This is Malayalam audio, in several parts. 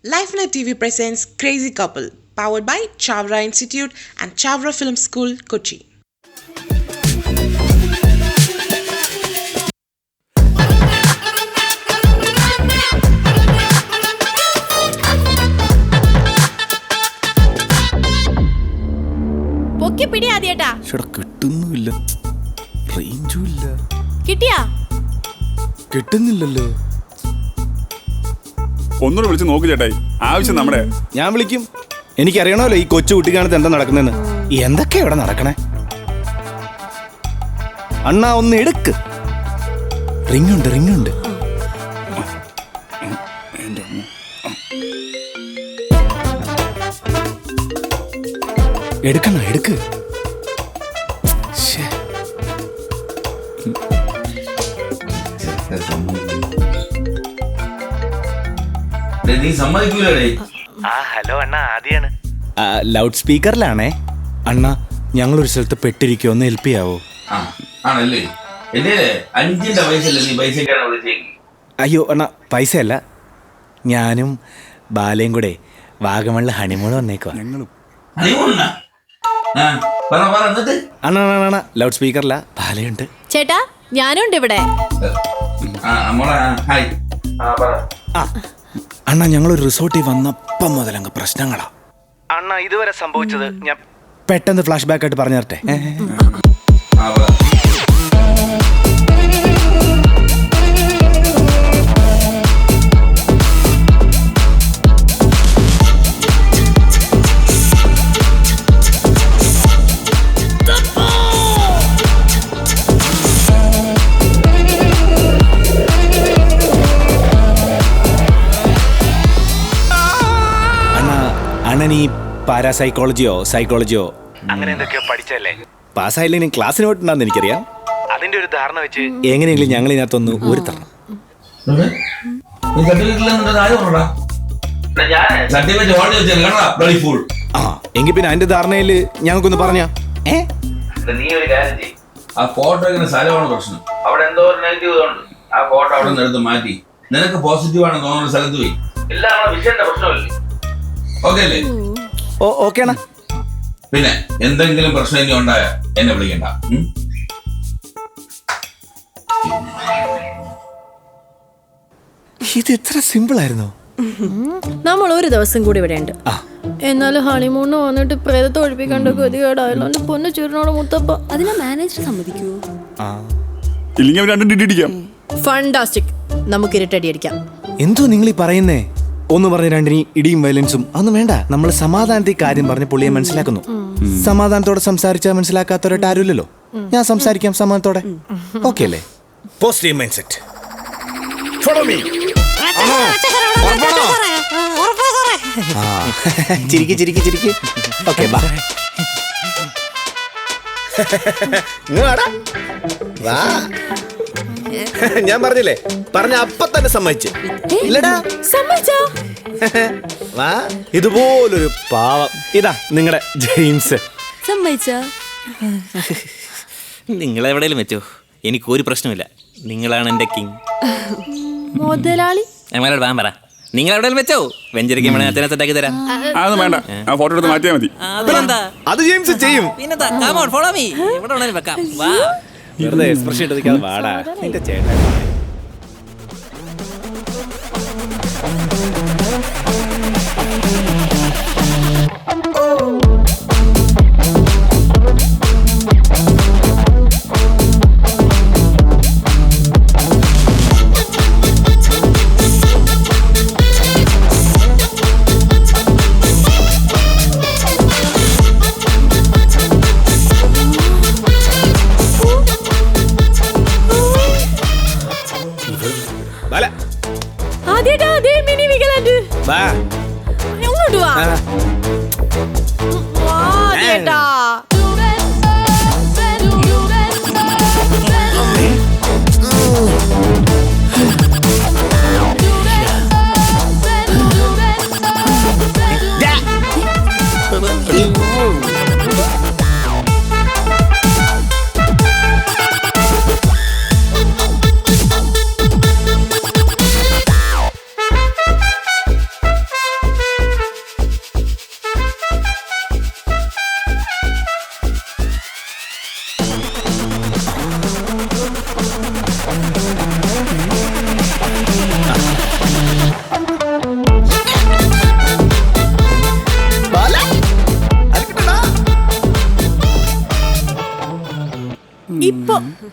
LifeNet TV presents Crazy Couple, powered by Chavra Institute and Chavra Film School, Kochi. കിട്ടുന്നില്ല, റേഞ്ചും ഇല്ല. കിട്ടിയാ? കിട്ടുന്നില്ലല്ലോ. ഒന്നുകൂടെ വിളിച്ച് നോക്ക് ചേട്ടായി, ആവശ്യം നമ്മുടെ. ഞാൻ വിളിക്കും. എനിക്കറിയണമല്ലോ ഈ കൊച്ചു കുട്ടിക്കാണത്ത് എന്താ നടക്കുന്നെന്ന്. എന്തൊക്കെയാ ഇവിടെ നടക്കണേ? അണ്ണാ ഒന്ന് എടുക്ക്. റിങ്ങുണ്ട്. എടുക്ക്. ഹലോ അണ്ണാ, ആദ്യാണ്. ലൗഡ് സ്പീക്കറിലാണേ. അണ്ണാ ഞങ്ങളൊരു സ്ഥലത്ത് പെട്ടിരിക്കുക, ഒന്ന് ഹെൽപ്പ് ചെയ്യാവോ? അയ്യോ അണ്ണാ, പൈസയല്ല, ഞാനും ബാലയും കൂടെ വാഗമണില് ഹണിമൂൺ വന്നേക്കുവാ. അണ്ണാ ലൗഡ് സ്പീക്കറില, ബാലയുണ്ട്. ചേട്ടാ ഞാനുണ്ട് ഇവിടെ. അണ്ണാ ഞങ്ങളൊരു റിസോർട്ടിൽ വന്നപ്പം മുതലങ്ങ് പ്രശ്നങ്ങളാ. അണ്ണാ ഇതുവരെ സംഭവിച്ചത് ഞാൻ പെട്ടെന്ന് ഫ്ലാഷ് ബാക്ക് ആയിട്ട് പറഞ്ഞു തരട്ടെ. അണ്ണൻ ഈ പാരാസൈക്കോളജിയോ സൈക്കോളജിയോ അങ്ങനെ എന്തൊക്കെയോ പഠിച്ചല്ലേ? പാസ്സായില്ലെങ്കിൽ ക്ലാസ്സിന് പോയിട്ടുണ്ടാന്ന് എനിക്കറിയാം. അതിന്റെ ഒരു ധാരണ വെച്ച് എങ്ങനെയെങ്കിലും ഞങ്ങൾ ഇതിനകത്തൊന്ന് ഊരിത്തരണം. എങ്കിൽ പിന്നെ അതിന്റെ ധാരണയില് ഞങ്ങൾക്കൊന്ന് പറഞ്ഞ. നീ ഒരു കാര്യം ചെയ്യ്, ആ ഫോട്ടോ ഇങ്ങനെ സ്ഥലമാണ് പ്രശ്നം. അവിടെ എന്തോ ഒരു നെഗറ്റീവ് ഉണ്ട്. ആ ഫോട്ടോ അവിടെ നിന്ന് എടുത്ത് മാറ്റി നിനക്ക് പോസിറ്റീവ് ആണെന്ന് തോന്നുന്ന സ്ഥലത്ത് പോയി. എല്ലാം നമ്മുടെ വിഷയന്റെ പ്രശ്നമല്ലേ? ഓക്കെ അല്ലേ? ഓക്കെ. പിന്നെ എന്തെങ്കിലും പ്രശ്നം ഇനി ഉണ്ടായ എന്നെ വിളിക്കണ്ട. ഇത് ഇത്ര സിമ്പിൾ ആയിരുന്നോ? നമ്മൾ ഒരു ദിവസം കൂടി ഇവിടെ ഉണ്ട്. എന്നാലും ഹണിമൂണ് വന്നിട്ട് പ്രേതത്തെ ഒഴിപ്പിക്കേണ്ട ഗതികേടായല്ലോ. എന്റെ പൊന്നു ചുരുനോട് മുത്തപ്പ. അതിനെ മാനേജർ സമ്മതിക്കുവോ? ഫണ്ടാസ്റ്റിക്, നമുക്ക് ഇരട്ടടി അടിക്കാം. എന്തോ നിങ്ങൾ ഈ പറയുന്നേ? ഒന്ന് പറഞ്ഞ രണ്ടിനി ഇടിയും വയലൻസും അതൊന്നും വേണ്ട. നമ്മൾ സമാധാനത്തിൽ കാര്യം പറഞ്ഞ് പുള്ളിയെ മനസ്സിലാക്കുന്നു. സമാധാനത്തോടെ സംസാരിച്ചാൽ മനസ്സിലാക്കാത്തവരായിട്ട് ആരുമില്ലല്ലോ. ഞാൻ സംസാരിക്കാം സമാധാനത്തോടെ. ഓക്കെ അല്ലേ? Positive mindset. Follow me. ചിരിക്ക്. ഓക്കെ ബാ. വാ. ഞാൻ പറഞ്ഞില്ലേ, പറഞ്ഞ അപ്പൊ തന്നെ സമ്മതിച്ചു. ഇല്ലടാ സമ്മതിച്ചോ? വാ, ഇതുപോലൊരു പാവം. ഇതാ നിങ്ങളുടെ ജെയിംസ്. സമ്മതിച്ചോ? നിങ്ങളെവിടെയും വെച്ചോ, എനിക്കൊരു പ്രശ്നമില്ല. നിങ്ങളാണ് എൻ്റെ കിങ് മുതലാളി. ഞങ്ങളോട് വാൻ പറ, നിങ്ങളെവിടെയും വെച്ചോ. വെഞ്ചരിക്കാൻ വേണേ അച്ഛനെ സെറ്റാക്കി തരാം. അതൊന്നും വേണ്ട, ആ ഫോട്ടോ എടുത്ത് മാറ്റിയാൽ മതി. അത് ജെയിംസ് ചെയ്യും. പിന്നെന്താ, ഫോളോ മീ. എവിടെ വേണേലും വെക്കാം. വാ. വെറുതെ എക്സ്പ്രഷൻ ഇട്ട് നിൽക്കാതെ വാടാ. നിന്റെ ചേട്ടൻ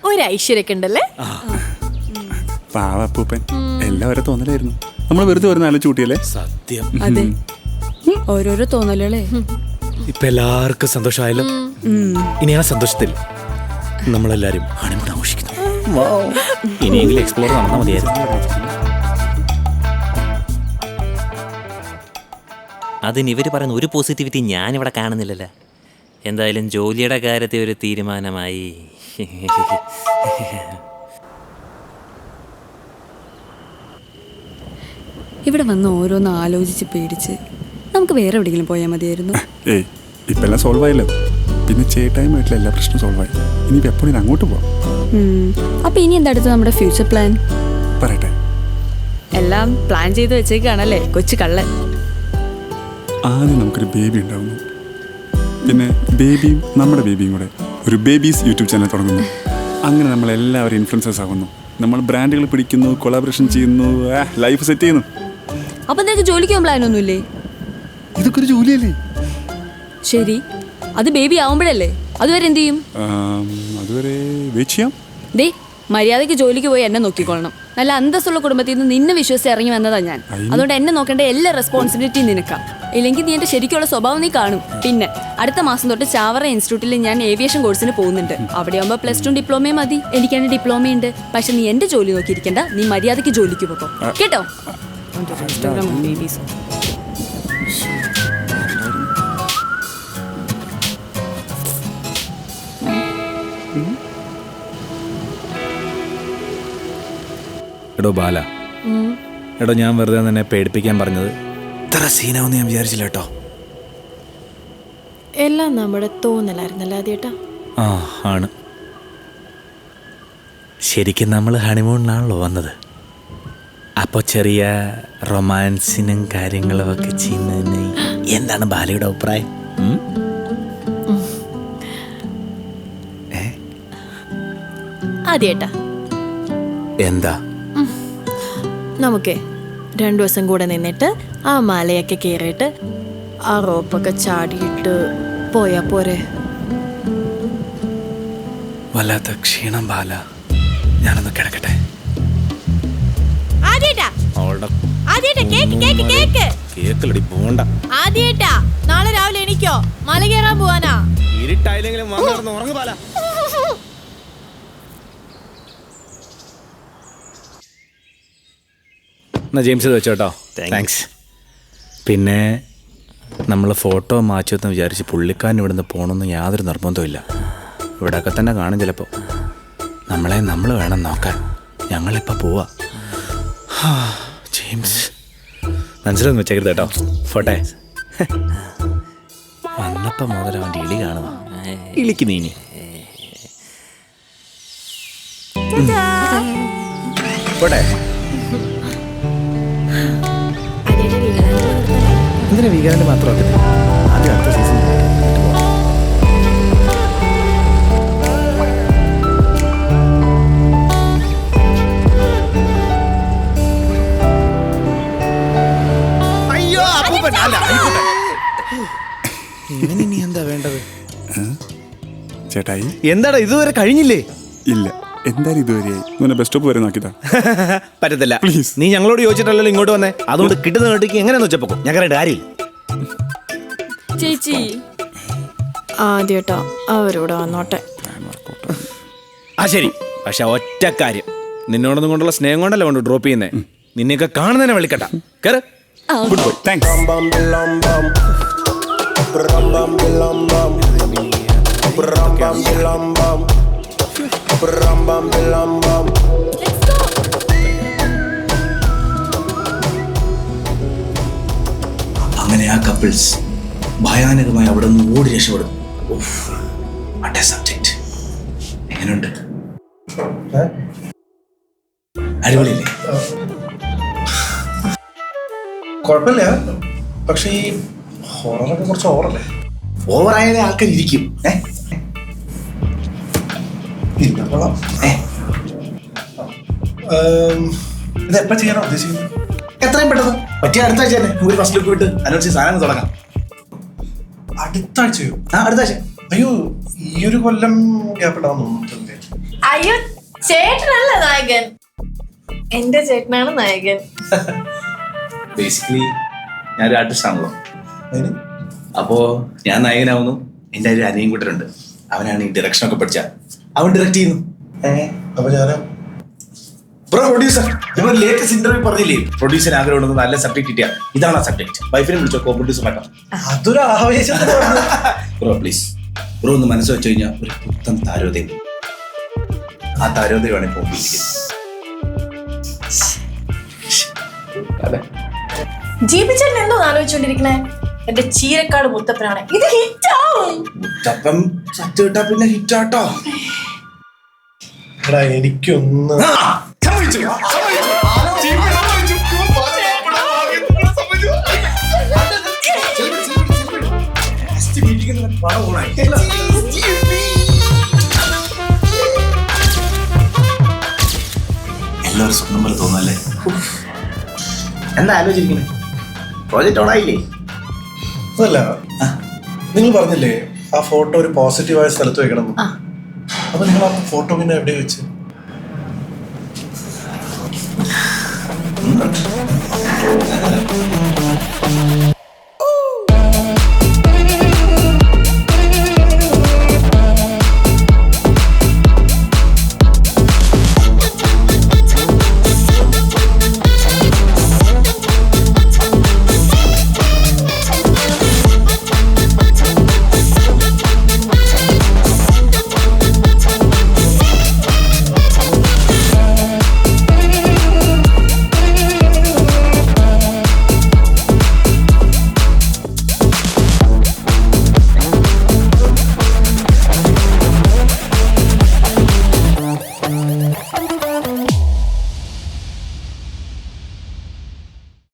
ഒരു ഐശ്വര്യൊക്കെ ഉണ്ടല്ലേ? പാവപ്പൂപ്പൻ എല്ലാവരും തോന്നലായിരുന്നു. നമ്മൾ വെറുതെ ഒരു നാല് ചൂട്ടിയല്ലേ? സത്യം. അതെ, ഓരോരോ തോന്നലുകളെ. ഇപ്പൊ എല്ലാവർക്കും സന്തോഷമായല്ലോ. ഇനി ആ സന്തോഷത്തിൽ നമ്മളെല്ലാരും ഹണിമൂൺ ആഘോഷിക്കുന്നു. ഇനിയെങ്കിലും എക്സ്പ്ലോർ നടന്നാൽ മതിയായിരുന്നു. അതിന് ഇവർ പറയുന്ന ഒരു പോസിറ്റിവിറ്റി ഞാനിവിടെ കാണുന്നില്ലല്ലോ. എന്തായാലും ജോലിയുടെ കാര്യത്തിൽ ഒരു തീരുമാനമായി. ഇവിടെ വന്ന് ഓരോന്ന് ആലോചിച്ച് പേടിച്ച് നമുക്ക് വേറെ എവിടെയെങ്കിലും പോയാൽ മതിയായിരുന്നു. ഏയ് ഇപ്പം എല്ലാം സോൾവ് ആയല്ലോ. പിന്നെ ചേട്ടായുമായിട്ടുള്ള എല്ലാ പ്രശ്നവും സോൾവ് ആയി. ഇനി എപ്പോഴും അങ്ങോട്ട് പോവാം. അപ്പൊ ഇനി എന്താ അടുത്ത് നമ്മുടെ ഫ്യൂച്ചർ പ്ലാൻ? പറയട്ടെ. എല്ലാം പ്ലാൻ ചെയ്ത് വെച്ചേക്കാണല്ലേ കൊച്ചു കള്ളൻ. ആദ്യം നമുക്കൊരു ബേബി ഉണ്ടാവുന്നു. പിന്നെ ബേബിയും നമ്മുടെ ബേബിയും കൂടെ ഒരു ബേബീസ് യൂട്യൂബ് ചാനൽ തുടങ്ങുന്നു. അങ്ങനെ നമ്മളെല്ലാവരും ഇൻഫ്ലുവൻസേഴ്സ് ആകുന്നു. നമ്മൾ ബ്രാൻഡുകൾ പിടിക്കുന്നു, കൊളാബറേഷൻ ചെയ്യുന്നു, ലൈഫ് സെറ്റ് ചെയ്യുന്നു. അപ്പൊ നിനക്ക് ജോലിക്ക് പോകാൻ പ്ലാൻ ഒന്നുമില്ലേ? ഇതൊക്കെ ഒരു ജോലിയല്ലേ? ശരി, അത് ബേബി ആവുമ്പോഴല്ലേ. അതുവരെ എന്ത് ചെയ്യും? അതുവരെ വെയിറ്റ് ചെയ്യാം. ദേ, മര്യാദയ്ക്ക് ജോലിക്ക് പോയി എന്നെ നോക്കിക്കൊള്ളണം. നല്ല അന്തസ്സുള്ള കുടുംബത്തിൽ നിന്ന് നിന്നെ വിശ്വസിച്ച് ഇറങ്ങി വന്നതാ ഞാൻ. അതുകൊണ്ട് എന്നെ നോക്കേണ്ട എല്ലാ റെസ്പോൺസിബിലിറ്റിയും നിനക്കാ. ഇല്ലെങ്കിൽ നീ എന്റെ ശരിക്കുള്ള സ്വഭാവം നീ കാണും. പിന്നെ അടുത്ത മാസം തൊട്ട് ചാവറ ഇൻസ്റ്റിറ്റ്യൂട്ടിൽ ഞാൻ ഏവിയേഷൻ കോഴ്സിന് പോകുന്നുണ്ട്. അവിടെ ആകുമ്പോൾ +2 ഡിപ്ലോമയും മതി. എനിക്ക് എന്റെ ഡിപ്ലോമയുണ്ട്. പക്ഷെ നീ എന്റെ ജോലി നോക്കിയിരിക്കണ്ട. നീ മര്യാദയ്ക്ക് ജോലിക്ക് പോകോ, കേട്ടോ? എടോ ബാല, എടോ ഞാൻ വെറുതെ നിന്നെ പേടിപ്പിക്കാൻ പറഞ്ഞത് ഇത്ര സീനാവെന്ന് ഞാൻ വിചാരിച്ചില്ല കേട്ടോ. എല്ലാം നമ്മുടെ തോന്നലായിരുന്നല്ലോ ആദ്യേട്ടാ. ആ ആണ്. ശരിക്കും നമ്മൾ ഹണിമൂണിനാണല്ലോ വന്നത്. അപ്പോൾ ചെറിയ റൊമാൻസിനും കാര്യങ്ങളും ഒക്കെ ചെയ്യുന്നതിന് എന്താണ് ബാലയുടെ അഭിപ്രായം? ആദ്യേട്ടാ എന്താ? നമുക്കേ 2 ദിവസം കൂടെ നിന്നിട്ട് ആ മലയൊക്കെ കയറിയിട്ട് ആ റോപ്പൊക്കെ ചാടിയിട്ട് പോയാ പോരെ? വല്ലാത്ത ക്ഷീണം ബാല, ഞാനൊന്ന് കിടക്കട്ടെ. കേക്കലടി പോണ്ട. ആദ്യേട്ടാ നാളെ രാവിലെ എനിക്കോ മല കയറാൻ പോവാനാ. ഇരുട്ടായില്ലെങ്കിലും ഉറങ്ങു ബാല. എന്നാ ജെയിംസ് ഇത് വെച്ചോട്ടോ. താങ്ക്സ്. പിന്നെ നമ്മൾ ഫോട്ടോ മാറ്റുമെന്ന് വിചാരിച്ച് പുള്ളിക്കാരൻ ഇവിടുന്ന് പോകണമെന്ന് യാതൊരു നിർബന്ധമില്ല. ഇവിടെയൊക്കെ തന്നെ കാണും ചിലപ്പോൾ. നമ്മൾ വേണം നോക്കാൻ. ഞങ്ങളിപ്പോൾ പോവാ. ജെയിംസ് മനസ്സിലൊന്നും വെച്ചേക്കരുത് കേട്ടോ. ഫോട്ടെ വന്നപ്പോൾ മുതൽ അവൻ്റെ ഇളി കാണുന്നു. ഇളിക്ക് നീനി പോട്ടെ. എന്തിനാ വീഗാലാൻഡ് മാത്രമാക്കട്ടെ? ആദ്യം അടുത്ത സീസൺ ഇവനിനി എന്താ വേണ്ടത്? ചേട്ടായി എന്താടാ ഇതുവരെ കഴിഞ്ഞില്ലേ? ഇല്ല, എന്തായാലും ഇതുവരെയായി. ഇങ്ങനെ ബസ് സ്റ്റോപ്പ് വരെ നോക്കിതാ. പറ്റത്തില്ല പ്ലീസ്. നീ ഞങ്ങളോട് ചോദിച്ചിട്ടല്ലോ ഇങ്ങോട്ട് വന്നേ. അതുകൊണ്ട് കിട്ടുന്ന കേട്ടിക്ക് എങ്ങനെയാന്ന് വെച്ചപ്പോ ഞങ്ങളുടെ കാര്യമില്ല. ചേച്ചി ആദ്യേട്ടാ അവരോട് വന്നോട്ടെ. ആ ശരി. പക്ഷെ ഒറ്റ കാര്യം, നിന്നോടൊന്നും കൊണ്ടുള്ള സ്നേഹം കൊണ്ടല്ലേ കൊണ്ട് ഡ്രോപ്പ് ചെയ്യുന്നേ. നിന്നെയൊക്കെ കാണുന്നതിനെ വിളിക്കട്ട. കേറ്. Good bye. താങ്ക്സ്. അങ്ങനെ ആ കപ്പിൾസ് ഭയാനകമായി അവിടെ നിന്ന് ഓടി രക്ഷപ്പെടും. സബ്ജക്റ്റ് എങ്ങനെയുണ്ട്? അടിപൊളിയല്ലേ? കുഴപ്പമില്ല. പക്ഷേ ഈ ഹൊററൊക്കെ കുറച്ച് ഓവറല്ലേ? ഓവറായാലേ ആൾക്കാർ ഇരിക്കും. ഇത് എപ്പോൾ ചെയ്യാനോ ഉദ്ദേശിക്കുന്നത്? എത്രയും പെട്ടെന്ന് പറ്റിയ അടുത്ത ആഴ്ച തന്നെ നമുക്ക് ഫസ്റ്റ് ലുക്ക് വിട്ട് അനൗൺസ് സാധനം തുടങ്ങാം. അടുത്ത ആഴ്ചയോ? അടുത്ത ആഴ്ച. അയ്യോ, ഈ ഒരു കൊല്ലം ഗ്യാപ്പ് ഉണ്ടാവുന്നു. അയ്യോ ചേട്ടനല്ല നായകൻ, എന്റെ ചേട്ടനാണ് നായകൻ. ബേസിക്കലി ഞാനൊരു ആർട്ടിസ്റ്റ് ആണല്ലോ. അതിന് അപ്പോ ഞാൻ നായകനാവുന്നു. എൻ്റെ ഒരു അനിയൻ കൂട്ടരുണ്ട്, അവനാണ് ഈ ഡയറക്ഷൻ ഒക്കെ പഠിച്ച, അവൻ ഡയറക്ട് ചെയ്യുന്നു. അപ്പൊ ഞാനാ ബ്രോ പ്രൊഡ്യൂസർ, നിങ്ങൾ ലേറ്റസ്റ്റ് ഇന്റർവ്യൂ പറഞ്ഞില്ലേ പ്രൊഡ്യൂസർ ആഗ്രഹം നല്ല സബ്ജക്ട് കിട്ടിയ, ഇതാണ് ആ സബ്ജക്ട്. വൈഫിനെ വിളിച്ചോ, കോ പ്രൊഡ്യൂസർ മാറ്റാം. അതൊരു ആവേശം. ബ്രോ പ്ലീസ്, ബ്രോ ഒന്ന് മനസ്സ് വെച്ച് കഴിഞ്ഞാൽ ഒരു പുത്തൻ താരോദയം. ആ താരോദയമാണ് ഇപ്പോൾ അതെ. ജീവിച്ചേട്ടൻ എന്തോ ആലോചിച്ചോണ്ടിരിക്കണേ? എന്റെ ചീരക്കാട് മുത്തപ്പനാണ്, ഇത് ഹിറ്റാവും. മുത്തപ്പൻ സത്യം ഇട്ടാ പിന്നെ ഹിറ്റാട്ടോ. എടാ എനിക്കൊന്ന് എല്ലാവരും സ്വന്തം പോലെ തോന്നല്ലേ? എന്താ ആലോചിച്ചിരിക്കണേ? പ്രോജക്റ്റ് ഓണായില്ലേ? അതല്ല, നിങ്ങൾ പറഞ്ഞില്ലേ ആ ഫോട്ടോ ഒരു പോസിറ്റീവായ സ്ഥലത്ത് വെക്കണം. അപ്പൊ നിങ്ങൾ ആ ഫോട്ടോ പിന്നെ എവിടെ വെച്ച്?